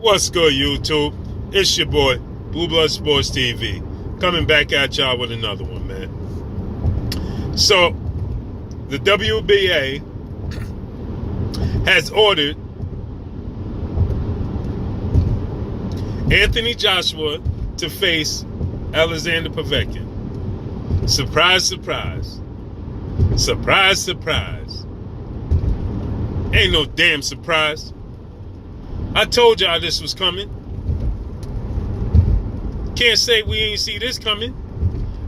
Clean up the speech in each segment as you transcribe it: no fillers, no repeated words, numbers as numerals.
What's good, YouTube? It's your boy, Blue Blood Sports TV, coming back at y'all with another one, man. So, the WBA has ordered Anthony Joshua to face Alexander Povetkin. Surprise, surprise. Surprise, surprise. Ain't no damn surprise. I told y'all this was coming. Can't say we ain't see this coming.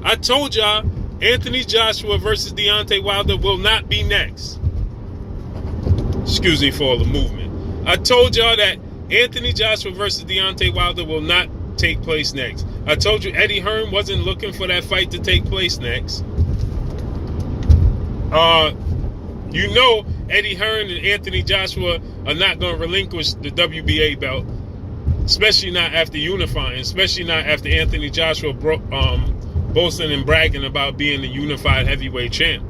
I told y'all Anthony Joshua versus Deontay Wilder will not be next. Excuse me for all the movement. I told y'all that Anthony Joshua versus Deontay Wilder will not take place next. I told you Eddie Hearn wasn't looking for that fight to take place next. You know Eddie Hearn and Anthony Joshua are not going to relinquish the WBA belt, especially not after unifying, especially not after Anthony Joshua boasting and bragging about being the unified heavyweight champ.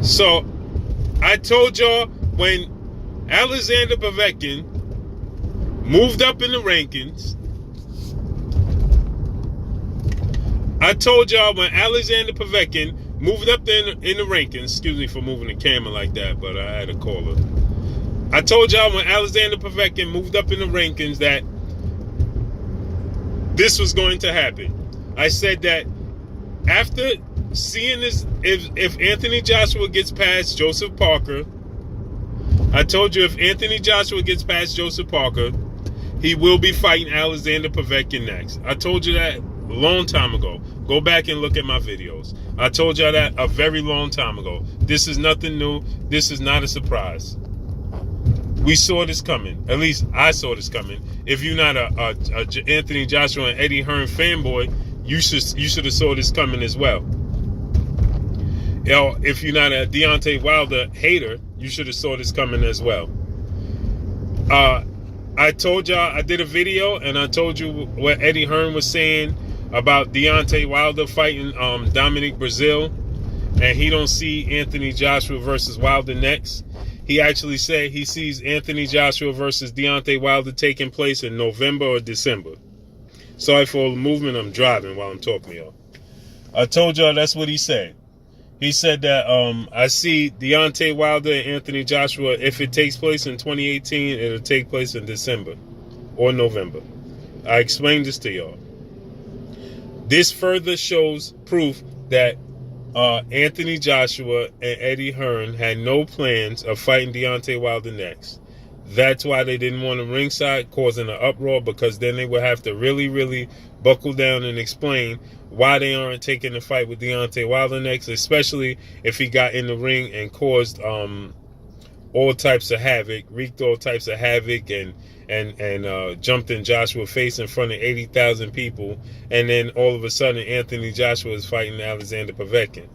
So, I told y'all when Alexander Povetkin moved up in the rankings, I told y'all when Alexander Povetkin moved up in the rankings, excuse me for moving the camera like that, but I had a caller. I told y'all when Alexander Povetkin moved up in the rankings that this was going to happen. I said that after seeing this, if Anthony Joshua gets past Joseph Parker, I told you if Anthony Joshua gets past Joseph Parker, he will be fighting Alexander Povetkin next. I told you that a long time ago. Go back and look at my videos. I told y'all that a very long time ago. This is nothing new. This is not a surprise. We saw this coming. At least I saw this coming. If you're not a Anthony Joshua and Eddie Hearn fanboy, you should have saw this coming as well. You know, if you're not a Deontay Wilder hater, you should have saw this coming as well. I told y'all, I did a video and I told you what Eddie Hearn was saying about Deontay Wilder fighting Dominic Brazil, and he don't see Anthony Joshua versus Wilder next. He actually said he sees Anthony Joshua versus Deontay Wilder taking place in November or December. Sorry for all the movement. I'm driving while I'm talking to y'all. I told y'all that's what he said. He said that I see Deontay Wilder and Anthony Joshua, if it takes place in 2018, it'll take place in December or November. I explained this to y'all. This further shows proof that Anthony Joshua and Eddie Hearn had no plans of fighting Deontay Wilder next. That's why they didn't want him ringside, causing an uproar, because then they would have to really, really buckle down and explain why they aren't taking the fight with Deontay Wilder next, especially if he got in the ring and caused all types of havoc, wreaked all types of havoc, and jumped in Joshua's face in front of 80,000 people, and then all of a sudden Anthony Joshua is fighting Alexander Povetkin.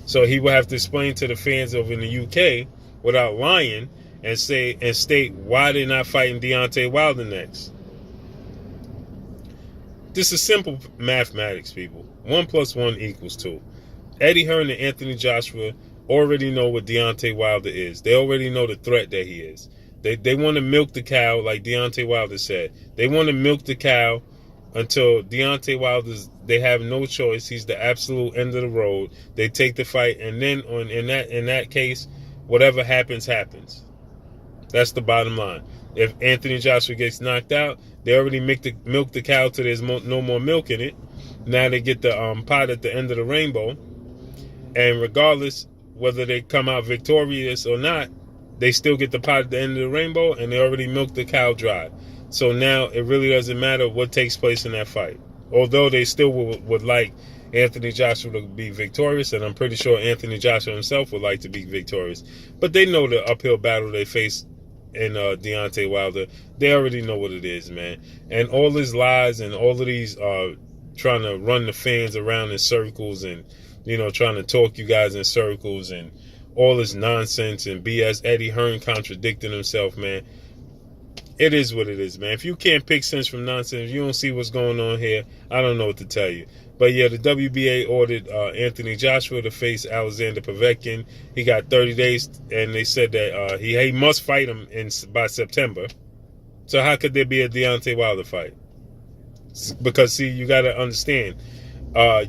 So he will have to explain to the fans over in the UK without lying and state why they're not fighting Deontay Wilder next. This is simple mathematics, people. 1 + 1 = 2. Eddie Hearn and Anthony Joshua already know what Deontay Wilder is. They already know the threat that he is. They want to milk the cow, like Deontay Wilder said. They want to milk the cow until Deontay Wilder's, they have no choice. He's the absolute end of the road. They take the fight, and then in that case, whatever happens, happens. That's the bottom line. If Anthony Joshua gets knocked out, they already milk the cow till there's no more milk in it. Now they get the pot at the end of the rainbow, and regardless whether they come out victorious or not, they still get the pot at the end of the rainbow, and they already milked the cow dry. So now it really doesn't matter what takes place in that fight. Although they still would like Anthony Joshua to be victorious, and I'm pretty sure Anthony Joshua himself would like to be victorious. But they know the uphill battle they face in Deontay Wilder. They already know what it is, man. And all these lies and all of these trying to run the fans around in circles, and trying to talk you guys in circles, and all this nonsense and BS. Eddie Hearn contradicting himself, man. It is what it is, man. If you can't pick sense from nonsense, you don't see what's going on here, I don't know what to tell you. But yeah, the WBA ordered Anthony Joshua to face Alexander Povetkin. He got 30 days, and they said that he must fight him by September. So how could there be a Deontay Wilder fight? Because see, you got to understand,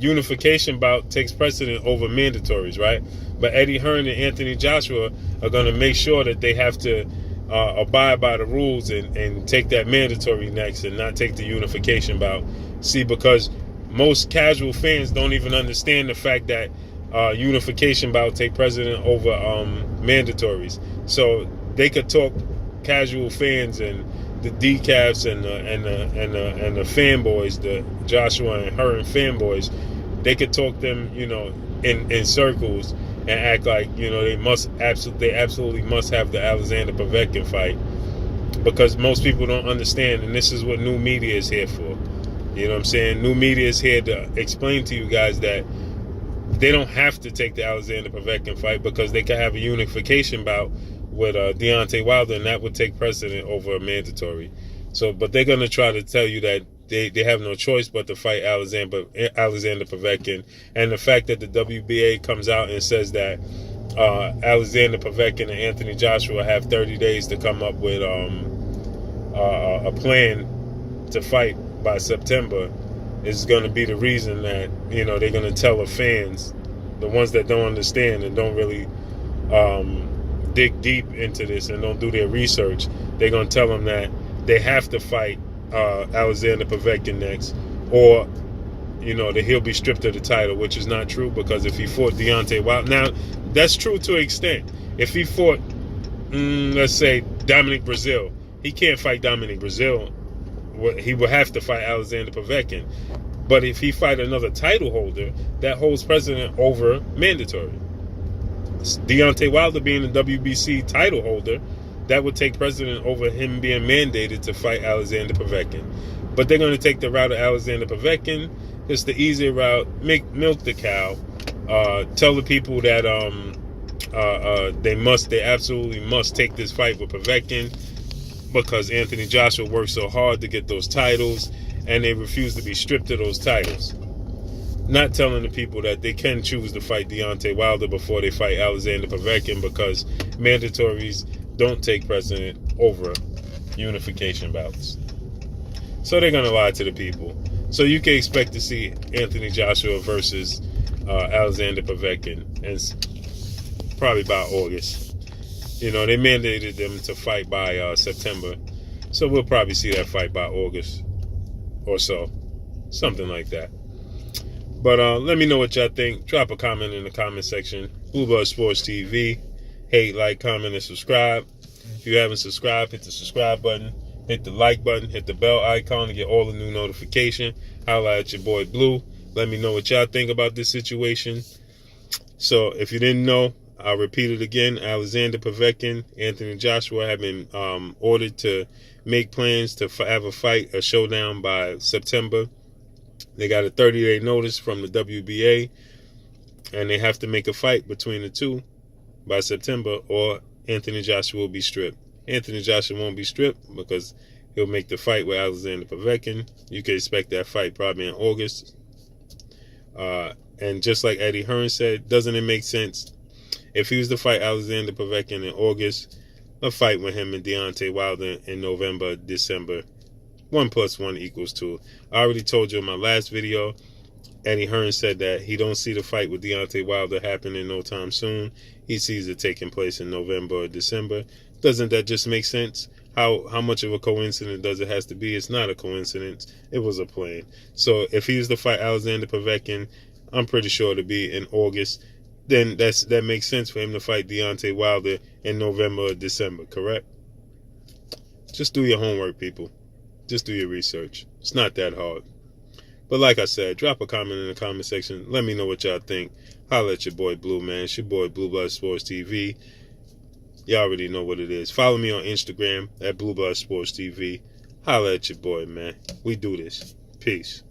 unification bout takes precedent over mandatories, right? But Eddie Hearn and Anthony Joshua are going to make sure that they have to abide by the rules and take that mandatory next and not take the unification bout. See, because most casual fans don't even understand the fact that unification bout take precedent over mandatories. So they could talk casual fans and the decafs and the fanboys, the Joshua and Hearn fanboys, they could talk them, in circles and act like, they absolutely must have the Alexander Povetkin fight, because most people don't understand, and this is what new media is here for. You know what I'm saying? New media is here to explain to you guys that they don't have to take the Alexander Povetkin fight because they can have a unification bout with Deontay Wilder, and that would take precedent over a mandatory. So, but they're going to try to tell you that they have no choice but to fight Alexander Povetkin. And the fact that the WBA comes out and says that Alexander Povetkin and Anthony Joshua have 30 days to come up with a plan to fight by September is going to be the reason that, they're going to tell the fans, the ones that don't understand and don't really dig deep into this and don't do their research, they're going to tell them that they have to fight Alexander Povetkin next, or that he'll be stripped of the title, which is not true, because if he fought Deontay Wilder, now that's true to an extent. If he fought, let's say, Dominic Brazil, he can't fight Dominic Brazil. He will have to fight Alexander Povetkin. But if he fight another title holder, that holds precedent over mandatory. Deontay Wilder being the WBC title holder, that would take precedent over him being mandated to fight Alexander Povetkin. But they're going to take the route of Alexander Povetkin. It's the easier route. Milk the cow. Tell the people that they absolutely must take this fight with Povetkin, because Anthony Joshua worked so hard to get those titles, and they refuse to be stripped of those titles. Not telling the people that they can choose to fight Deontay Wilder before they fight Alexander Povetkin, because mandatories don't take precedent over unification bouts. So they're going to lie to the people. So you can expect to see Anthony Joshua versus Alexander Povetkin, and probably by August. They mandated them to fight by September. So we'll probably see that fight by August or so. Something like that. But let me know what y'all think. Drop a comment in the comment section. Blue Blood Sports TV. Hate, like, comment, and subscribe. If you haven't subscribed, hit the subscribe button. Hit the like button. Hit the bell icon to get all the new notification. Holla at your boy Blue. Let me know what y'all think about this situation. So if you didn't know, I'll repeat it again. Alexander Povetkin, Anthony Joshua have been ordered to make plans to have a fight, a showdown by September. They got a 30-day notice from the WBA, and they have to make a fight between the two by September, or Anthony Joshua will be stripped. Anthony Joshua won't be stripped because he'll make the fight with Alexander Povetkin. You can expect that fight probably in August. And just like Eddie Hearn said, doesn't it make sense? If he was to fight Alexander Povetkin in August, a fight with him and Deontay Wilder in November, December. 1 + 1 = 2. I already told you in my last video, Eddie Hearn said that he don't see the fight with Deontay Wilder happening no time soon. He sees it taking place in November or December. Doesn't that just make sense? How much of a coincidence does it have to be? It's not a coincidence. It was a plan. So if he was to fight Alexander Povetkin, I'm pretty sure to be in August. Then that makes sense for him to fight Deontay Wilder in November or December, correct? Just do your homework, people. Just do your research. It's not that hard. But like I said, drop a comment in the comment section. Let me know what y'all think. Holla at your boy Blue, man. It's your boy Blue Blood Sports TV. Y'all already know what it is. Follow me on Instagram at Blue Blood Sports TV. Holla at your boy, man. We do this. Peace.